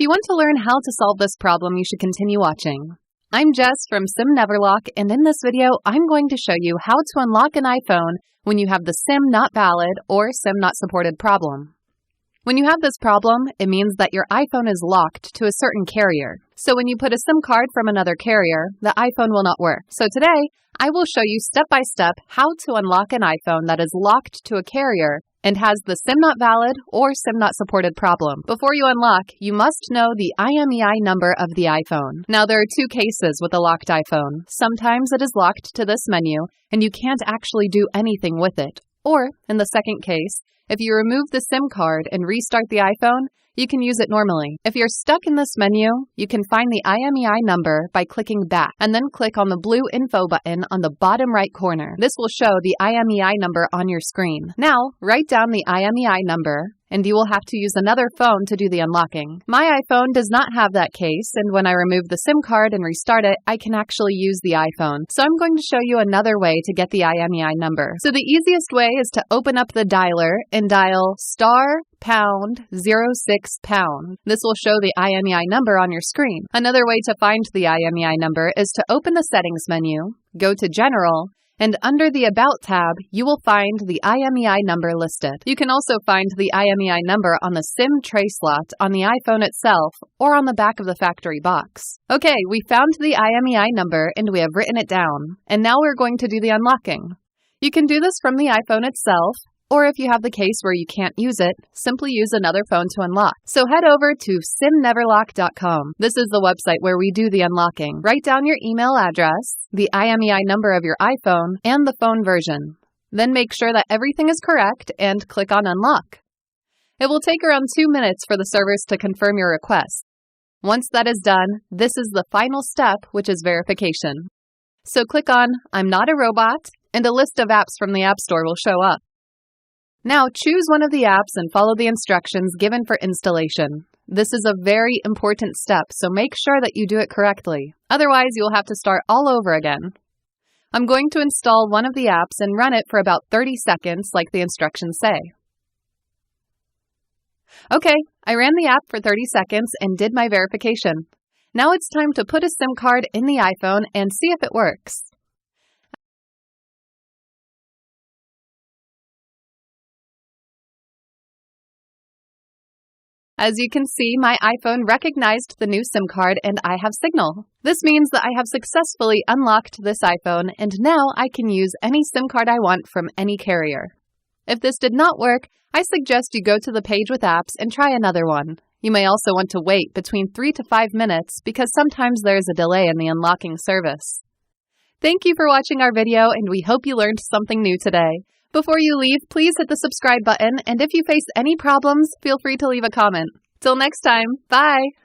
you want to learn how to solve this problem, you should continue watching. I'm Jess from SimNeverlock, and in this video, I'm going to show you how to unlock an iPhone when you have the SIM not valid or SIM not supported problem. When you have this problem, it means that your iPhone is locked to a certain carrier. So when you put a SIM card from another carrier, the iPhone will not work. So today, I will show you step by step how to unlock an iPhone that is locked to a carrier and has the SIM not valid or SIM not supported problem. Before you unlock, you must know the IMEI number of the iPhone. Now, there are two cases with a locked iPhone. Sometimes it is locked to this menu, and you can't actually do anything with it. Or, in the second case, if you remove the SIM card and restart the iPhone, you can use it normally. If you're stuck in this menu, you can find the IMEI number by clicking back and then click on the blue info button on the bottom right corner. This will show the IMEI number on your screen. Now, write down the IMEI number, and you will have to use another phone to do the unlocking. My iPhone does not have that case, and when I remove the SIM card and restart it, I can actually use the iPhone. So I'm going to show you another way to get the IMEI number. So the easiest way is to open up the dialer and dial *#06#. This will show the IMEI number on your screen. Another way to find the IMEI number is to open the Settings menu, go to General, and under the About tab, you will find the IMEI number listed. You can also find the IMEI number on the SIM tray slot on the iPhone itself or on the back of the factory box. Okay, we found the IMEI number and we have written it down. And now we're going to do the unlocking. You can do this from the iPhone itself, or if you have the case where you can't use it, simply use another phone to unlock. So head over to SimNeverlock.com. This is the website where we do the unlocking. Write down your email address, the IMEI number of your iPhone, and the phone version. Then make sure that everything is correct and click on Unlock. It will take around 2 minutes for the servers to confirm your request. Once that is done, this is the final step, which is verification. So click on I'm Not a Robot, and a list of apps from the App Store will show up. Now, choose one of the apps and follow the instructions given for installation. This is a very important step, so make sure that you do it correctly. Otherwise, you'll have to start all over again. I'm going to install one of the apps and run it for about 30 seconds, like the instructions say. Okay, I ran the app for 30 seconds and did my verification. Now it's time to put a SIM card in the iPhone and see if it works. As you can see, my iPhone recognized the new SIM card and I have signal. This means that I have successfully unlocked this iPhone and now I can use any SIM card I want from any carrier. If this did not work, I suggest you go to the page with apps and try another one. You may also want to wait between 3 to 5 minutes because sometimes there is a delay in the unlocking service. Thank you for watching our video and we hope you learned something new today. Before you leave, please hit the subscribe button, and if you face any problems, feel free to leave a comment. Till next time, bye!